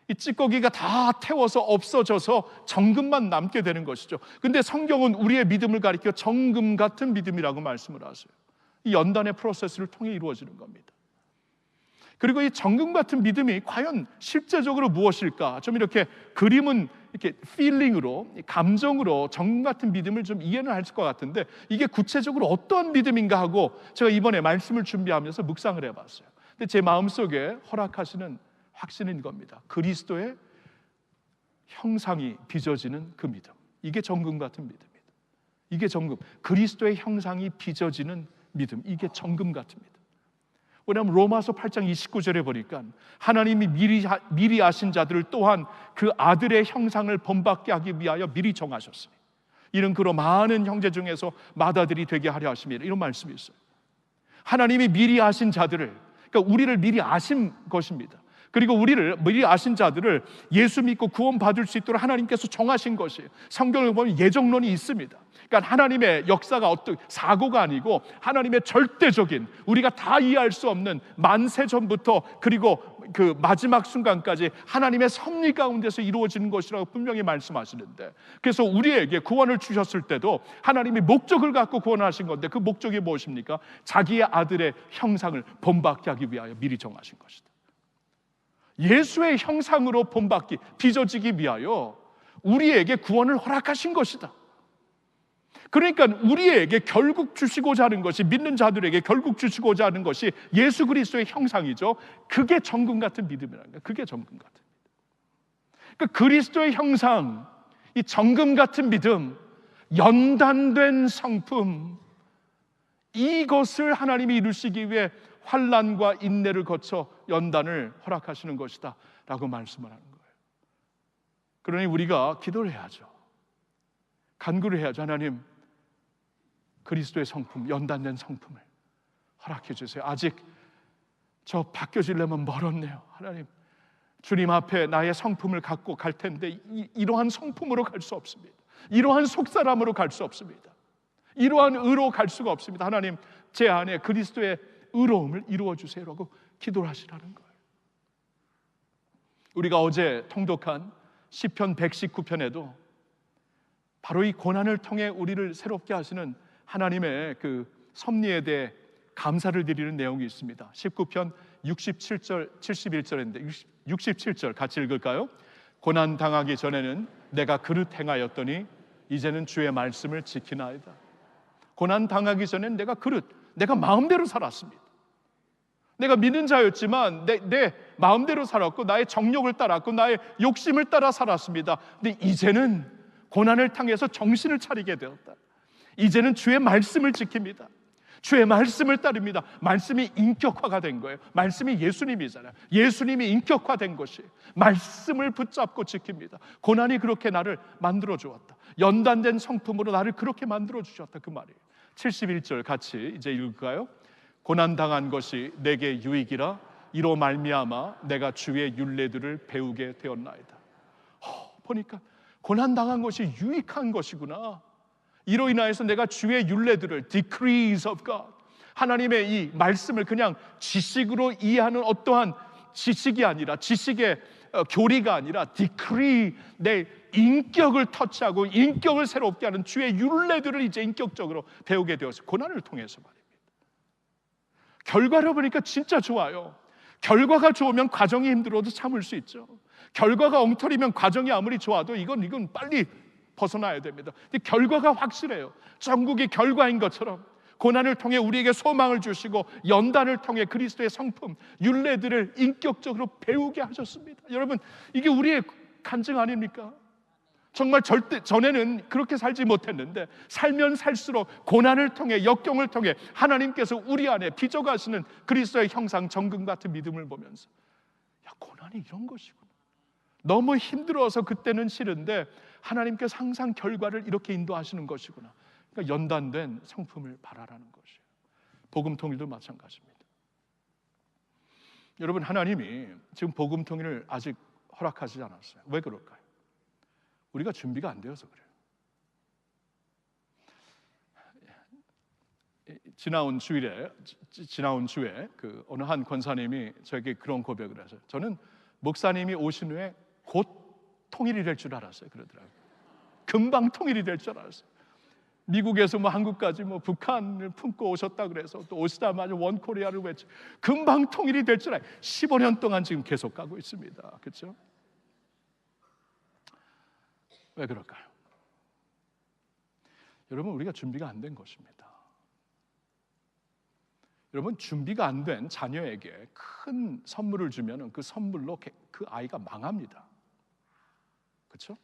이 찌꺼기가 다 태워서 없어져서 정금만 남게 되는 것이죠. 근데 성경은 우리의 믿음을 가리켜 정금 같은 믿음이라고 말씀을 하세요. 이 연단의 프로세스를 통해 이루어지는 겁니다. 그리고 이 정금 같은 믿음이 과연 실제적으로 무엇일까? 좀 이렇게 그림은 이렇게 필링으로, 감정으로 정금 같은 믿음을 좀 이해는 할 것 같은데 이게 구체적으로 어떤 믿음인가 하고 제가 이번에 말씀을 준비하면서 묵상을 해봤어요. 근데 제 마음속에 허락하시는 확신인 겁니다. 그리스도의 형상이 빚어지는 그 믿음. 이게 정금 같은 믿음입니다. 이게 정금, 그리스도의 형상이 빚어지는 믿음. 이게 정금 같은 믿음. 왜냐하면 로마서 8장 29절에 보니까 하나님이 미리 아신 자들을 또한 그 아들의 형상을 본받게 하기 위하여 미리 정하셨으니 이는 그로 많은 형제 중에서 맏아들이 되게 하려 하심이라. 이런 말씀이 있어요. 하나님이 미리 아신 자들을, 그러니까 우리를 미리 아신 것입니다. 그리고 우리를 미리 아신 자들을 예수 믿고 구원받을 수 있도록 하나님께서 정하신 것이에요. 성경을 보면 예정론이 있습니다. 그러니까 하나님의 역사가 어떤 사고가 아니고 하나님의 절대적인, 우리가 다 이해할 수 없는 만세 전부터 그리고 그 마지막 순간까지 하나님의 섭리 가운데서 이루어지는 것이라고 분명히 말씀하시는데, 그래서 우리에게 구원을 주셨을 때도 하나님이 목적을 갖고 구원하신 건데 그 목적이 무엇입니까? 자기의 아들의 형상을 본받게 하기 위하여 미리 정하신 것이다. 예수의 형상으로 본받기, 빚어지기 위하여 우리에게 구원을 허락하신 것이다. 그러니까 우리에게 결국 주시고자 하는 것이, 믿는 자들에게 결국 주시고자 하는 것이 예수 그리스도의 형상이죠. 그게 정금 같은 믿음이라는 거예요. 그게 정금 같은 믿음. 그러니까 그리스도의 형상, 이 정금 같은 믿음, 연단된 성품, 이것을 하나님이 이루시기 위해 환난과 인내를 거쳐 연단을 허락하시는 것이다 라고 말씀을 하는 거예요. 그러니 우리가 기도를 해야죠. 간구를 해야죠. 하나님, 그리스도의 성품, 연단된 성품을 허락해 주세요. 아직 저 바뀌어지려면 멀었네요. 하나님, 주님 앞에 나의 성품을 갖고 갈 텐데 이러한 성품으로 갈 수 없습니다. 이러한 속사람으로 갈 수 없습니다. 이러한 의로 갈 수가 없습니다. 하나님, 제 안에 그리스도의 의로움을 이루어 주세요라고 기도를 하시라는 거예요. 우리가 어제 통독한 시편 119편에도 바로 이 고난을 통해 우리를 새롭게 하시는 하나님의 그 섭리에 대해 감사를 드리는 내용이 있습니다. 19편 67절 71절인데 67절 같이 읽을까요? 고난 당하기 전에는 내가 그릇 행하였더니 이제는 주의 말씀을 지키나이다. 고난 당하기 전에는 내가 마음대로 살았습니다. 내가 믿는 자였지만 내 마음대로 살았고 나의 정욕을 따랐고 나의 욕심을 따라 살았습니다. 근데 이제는 고난을 당해서 정신을 차리게 되었다. 이제는 주의 말씀을 지킵니다. 주의 말씀을 따릅니다. 말씀이 인격화가 된 거예요. 말씀이 예수님이잖아요. 예수님이 인격화된 것이 말씀을 붙잡고 지킵니다. 고난이 그렇게 나를 만들어 주었다. 연단된 성품으로 나를 그렇게 만들어 주셨다, 그 말이에요. 71절 같이 이제 읽을까요? 고난당한 것이 내게 유익이라 이로 말미암아 내가 주의 율례들을 배우게 되었나이다. 보니까 고난당한 것이 유익한 것이구나. 이로 인하여서 내가 주의 율례들을, decrees of God, 하나님의 이 말씀을 그냥 지식으로 이해하는 어떠한 지식이 아니라, 지식의 교리가 아니라 decree, 내 인격을 터치하고 인격을 새롭게 하는 주의 율례들을 이제 인격적으로 배우게 되었어요. 고난을 통해서 말입니다. 결과를 보니까 진짜 좋아요. 결과가 좋으면 과정이 힘들어도 참을 수 있죠. 결과가 엉터리면 과정이 아무리 좋아도 이건 빨리 벗어나야 됩니다. 근데 결과가 확실해요. 전국이 결과인 것처럼 고난을 통해 우리에게 소망을 주시고 연단을 통해 그리스도의 성품, 율례들을 인격적으로 배우게 하셨습니다. 여러분, 이게 우리의 간증 아닙니까? 정말 절대 전에는 그렇게 살지 못했는데 살면 살수록 고난을 통해, 역경을 통해 하나님께서 우리 안에 빚어가시는 그리스도의 형상, 정금 같은 믿음을 보면서, 야, 고난이 이런 것이구나. 너무 힘들어서 그때는 싫은데 하나님께서 항상 결과를 이렇게 인도하시는 것이구나. 그러니까 연단된 성품을 바라라는 것이에요. 복음 통일도 마찬가지입니다. 여러분, 하나님이 지금 복음 통일을 아직 허락하지 않았어요. 왜 그럴까요? 우리가 준비가 안 되어서 그래요. 지나온 주에 그 어느 한 권사님이 저에게 그런 고백을 하셔요. 저는 목사님이 오신 후에 곧 통일이 될 줄 알았어요. 그러더라고요. 금방 통일이 될 줄 알았어요. 미국에서 한국까지 북한을 품고 오셨다 그래서 또 오시자마자 원코리아를 외치 금방 통일이 될 줄 알아요. 15년 동안 지금 계속 가고 있습니다. 그렇죠? 왜 그럴까요? 여러분, 우리가 준비가 안 된 것입니다. 여러분, 준비가 안 된 자녀에게 큰 선물을 주면 그 선물로 그 아이가 망합니다. 그렇죠?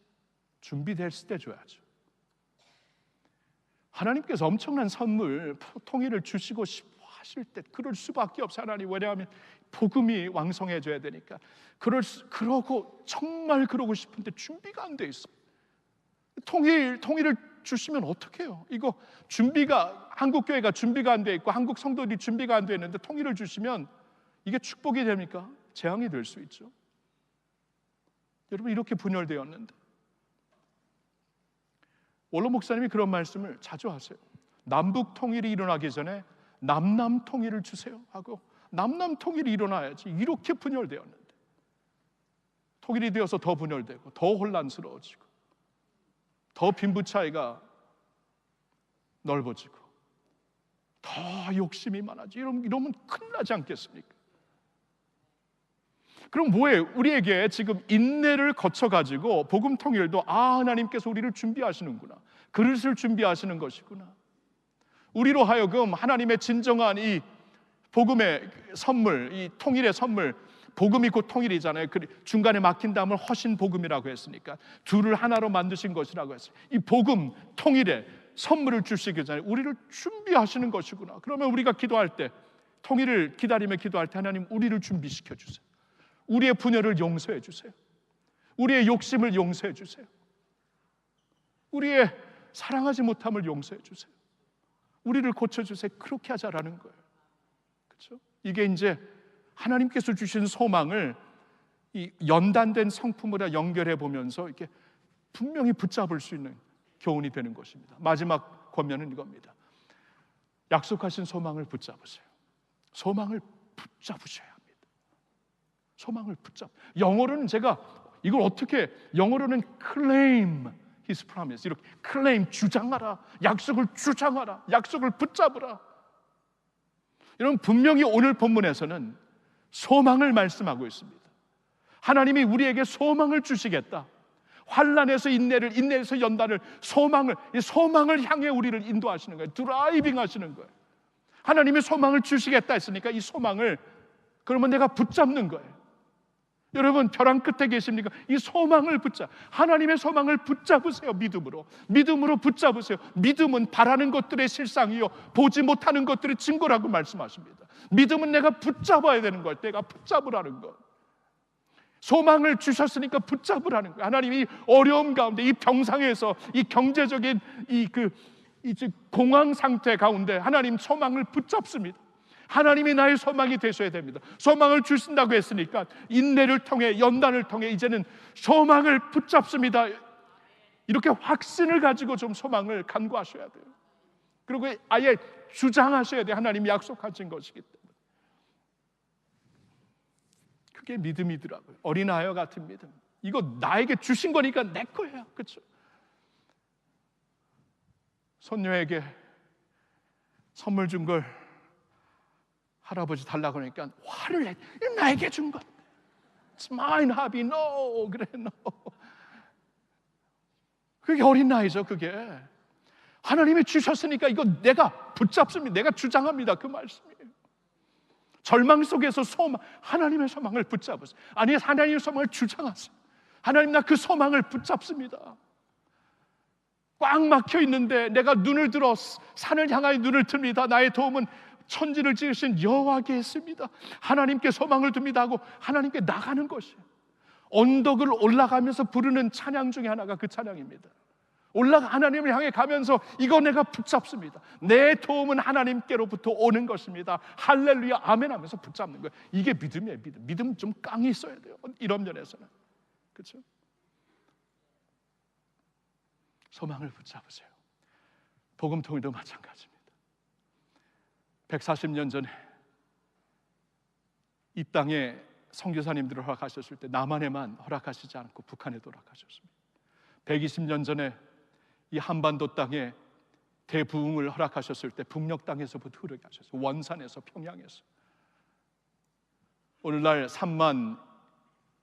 준비됐을 때 줘야죠. 하나님께서 엄청난 선물, 통일을 주시고 싶어 하실 때 그럴 수밖에 없어요. 하나님, 왜냐하면 복음이 왕성해져야 되니까. 그러고 정말 그러고 싶은데 준비가 안 돼 있어요. 통일을 주시면 어떡해요? 이거 한국 교회가 준비가 안 돼 있고 한국 성도들이 준비가 안 돼 있는데 통일을 주시면 이게 축복이 됩니까? 재앙이 될 수 있죠. 여러분, 이렇게 분열되었는데 원로 목사님이 그런 말씀을 자주 하세요. 남북 통일이 일어나기 전에 남남 통일을 주세요 하고, 남남 통일이 일어나야지. 이렇게 분열되었는데 통일이 되어서 더 분열되고 더 혼란스러워지고 더 빈부 차이가 넓어지고 더 욕심이 많아지고 이러면 큰일 나지 않겠습니까? 그럼 뭐예요? 우리에게 지금 인내를 거쳐가지고 복음 통일도 하나님께서 우리를 준비하시는구나, 그릇을 준비하시는 것이구나. 우리로 하여금 하나님의 진정한 이 복음의 선물, 이 통일의 선물, 복음이 곧 통일이잖아요. 중간에 막힌 다음을 허신 복음이라고 했으니까 둘을 하나로 만드신 것이라고 했어요. 이 복음 통일의 선물을 주시기 전에 우리를 준비하시는 것이구나. 그러면 우리가 기도할 때, 통일을 기다리며 기도할 때 하나님, 우리를 준비시켜 주세요. 우리의 분열을 용서해 주세요. 우리의 욕심을 용서해 주세요. 우리의 사랑하지 못함을 용서해 주세요. 우리를 고쳐주세요. 그렇게 하자라는 거예요. 그렇죠? 이게 이제 하나님께서 주신 소망을 이 연단된 성품으로 연결해 보면서 이렇게 분명히 붙잡을 수 있는 교훈이 되는 것입니다. 마지막 권면은 이겁니다. 약속하신 소망을 붙잡으세요. 소망을 붙잡으셔야 합니다. 소망을 영어로는 제가 이걸 어떻게, 영어로는 claim His promise, 이렇게 claim, 주장하라, 약속을 주장하라, 약속을 붙잡으라. 여러분, 분명히 오늘 본문에서는 소망을 말씀하고 있습니다. 하나님이 우리에게 소망을 주시겠다. 환난에서 인내를, 인내에서 연단을, 소망을 향해 우리를 인도하시는 거예요. 드라이빙 하시는 거예요. 하나님이 소망을 주시겠다 했으니까 이 소망을, 그러면 내가 붙잡는 거예요. 여러분, 벼랑 끝에 계십니까? 이 소망을 하나님의 소망을 붙잡으세요. 믿음으로 붙잡으세요. 믿음은 바라는 것들의 실상이요, 보지 못하는 것들의 증거라고 말씀하십니다. 믿음은 내가 붙잡아야 되는 걸, 내가 붙잡으라는 것. 소망을 주셨으니까 붙잡으라는 거예요. 하나님이 어려움 가운데, 이 병상에서, 이 경제적인 이 공황 상태 가운데 하나님 소망을 붙잡습니다. 하나님이 나의 소망이 되셔야 됩니다. 소망을 주신다고 했으니까 인내를 통해, 연단을 통해 이제는 소망을 붙잡습니다. 이렇게 확신을 가지고 좀 소망을 간구하셔야 돼요. 그리고 아예 주장하셔야 돼요. 하나님이 약속하신 것이기 때문에. 그게 믿음이더라고요. 어린아이와 같은 믿음. 이거 나에게 주신 거니까 내 거예요. 그렇죠? 손녀에게 선물 준 걸 할아버지 달라고 하니까 화를 내. 나에게 준 것. It's mine, 하비. No. 그래, no. 그게 어린 나이죠, 그게. 하나님이 주셨으니까 이거 내가 붙잡습니다. 내가 주장합니다. 그 말씀이에요. 절망 속에서 소망, 하나님의 소망을 붙잡으세요. 아니, 하나님의 소망을 주장하세요. 하나님, 나 그 소망을 붙잡습니다. 꽉 막혀 있는데 내가 눈을 들어 산을 향하여 눈을 듭니다. 나의 도움은 천지를 지으신 여호와께 있습니다. 하나님께 소망을 둡니다 하고 하나님께 나가는 것이에요. 언덕을 올라가면서 부르는 찬양 중에 하나가 그 찬양입니다. 하나님을 향해 가면서 이거 내가 붙잡습니다. 내 도움은 하나님께로부터 오는 것입니다. 할렐루야 아멘 하면서 붙잡는 거예요. 이게 믿음이에요. 믿음 좀 깡이 있어야 돼요. 이런 면에서는. 그렇죠? 소망을 붙잡으세요. 복음통일도 마찬가지입니다. 140년 전에 이 땅에 선교사님들을 허락하셨을 때 남한에만 허락하시지 않고 북한에도 허락하셨습니다. 120년 전에 이 한반도 땅에 대부흥을 허락하셨을 때 북녘 땅에서부터 흐르게 하셨어요. 원산에서, 평양에서. 오늘날 3만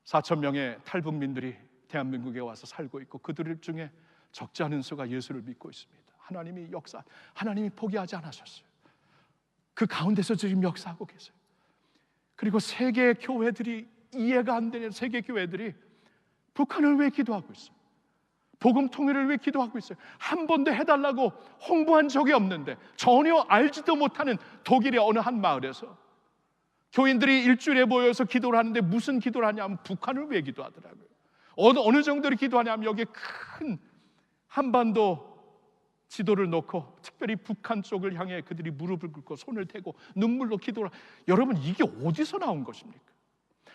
4천 명의 탈북민들이 대한민국에 와서 살고 있고 그들 중에 적지 않은 수가 예수를 믿고 있습니다. 하나님이 하나님이 포기하지 않으셨어요. 그 가운데서 지금 역사하고 계세요. 그리고 세계 교회들이 이해가 안 되는 세계 교회들이 북한을 왜 기도하고 있어요? 복음 통일을 왜 기도하고 있어요? 한 번도 해달라고 홍보한 적이 없는데 전혀 알지도 못하는 독일의 어느 한 마을에서 교인들이 일주일에 모여서 기도를 하는데 무슨 기도를 하냐면 북한을 왜 기도하더라고요. 어느 정도로 기도하냐면 여기에 큰 한반도 지도를 놓고 특별히 북한 쪽을 향해 그들이 무릎을 꿇고 손을 대고 눈물로 기도를. 여러분, 이게 어디서 나온 것입니까?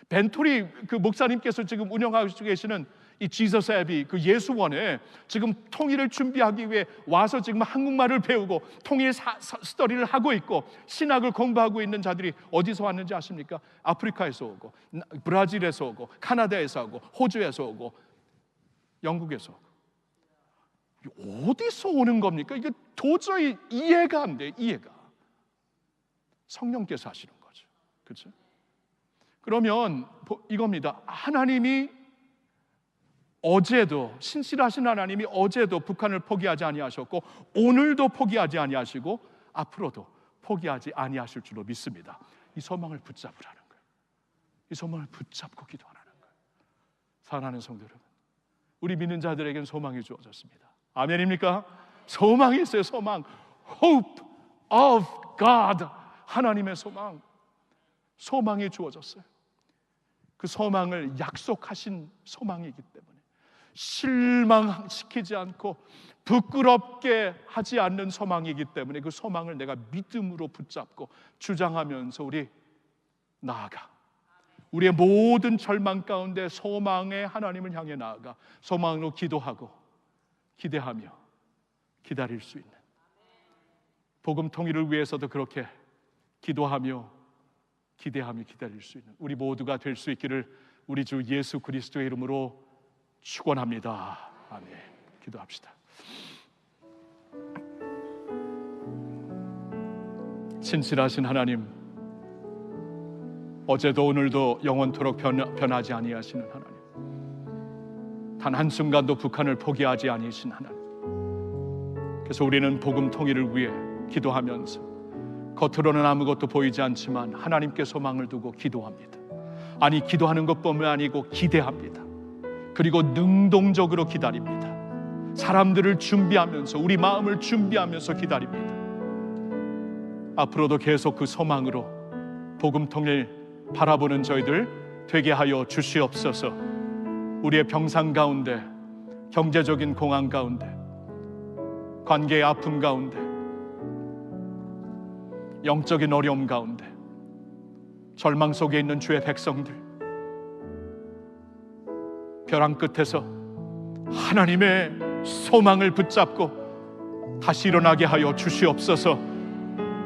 벤토리 그 목사님께서 지금 운영하고 계시는 이 지저스 앱이 그 예수원에 지금 통일을 준비하기 위해 와서 지금 한국말을 배우고 통일 스터디를 하고 있고 신학을 공부하고 있는 자들이 어디서 왔는지 아십니까? 아프리카에서 오고 브라질에서 오고 카나다에서 오고 호주에서 오고 영국에서 오고. 어디서 오는 겁니까? 이게 도저히 이해가 안 돼요. 이해가. 성령께서 하시는 거죠. 그렇죠? 그러면 이겁니다. 하나님이 어제도, 신실하신 하나님이 어제도 북한을 포기하지 아니하셨고 오늘도 포기하지 아니하시고 앞으로도 포기하지 아니하실 줄로 믿습니다. 이 소망을 붙잡으라는 거예요. 이 소망을 붙잡고 기도하라는 거예요. 사랑하는 성도 여러분, 우리 믿는 자들에게는 소망이 주어졌습니다. 아멘입니까? 소망이 있어요. 소망. Hope of God. 하나님의 소망. 소망이 주어졌어요. 그 소망을 약속하신 소망이기 때문에 실망시키지 않고 부끄럽게 하지 않는 소망이기 때문에 그 소망을 내가 믿음으로 붙잡고 주장하면서 우리 나아가 우리의 모든 절망 가운데 소망의 하나님을 향해 나아가 소망으로 기도하고 기대하며 기다릴 수 있는, 복음 통일을 위해서도 그렇게 기도하며 기대하며 기다릴 수 있는 우리 모두가 될 수 있기를 우리 주 예수 그리스도의 이름으로 축원합니다. 아멘. 기도합시다. 신실하신 하나님, 어제도 오늘도 영원토록 변하지 아니하시는 하나님, 단 한순간도 북한을 포기하지 아니하신 하나님, 그래서 우리는 복음 통일을 위해 기도하면서 겉으로는 아무것도 보이지 않지만 하나님께 소망을 두고 기도합니다. 아니, 기도하는 것뿐만 아니고 기대합니다. 그리고 능동적으로 기다립니다. 사람들을 준비하면서, 우리 마음을 준비하면서 기다립니다. 앞으로도 계속 그 소망으로 복음 통일 바라보는 저희들 되게 하여 주시옵소서. 우리의 병상 가운데, 경제적인 공황 가운데, 관계의 아픔 가운데, 영적인 어려움 가운데, 절망 속에 있는 주의 백성들, 벼랑 끝에서 하나님의 소망을 붙잡고 다시 일어나게 하여 주시옵소서.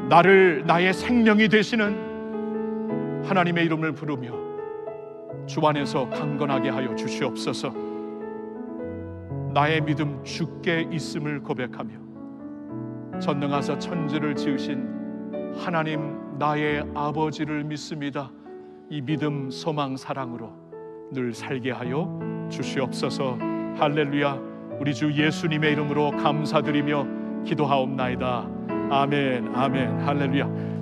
나의 생명이 되시는 하나님의 이름을 부르며 주 안에서 강건하게 하여 주시옵소서. 나의 믿음 주께 있음을 고백하며 전능하사 천지를 지으신 하나님 나의 아버지를 믿습니다. 이 믿음, 소망, 사랑으로 늘 살게 하여 주시옵소서. 할렐루야. 우리 주 예수님의 이름으로 감사드리며 기도하옵나이다. 아멘, 아멘, 할렐루야.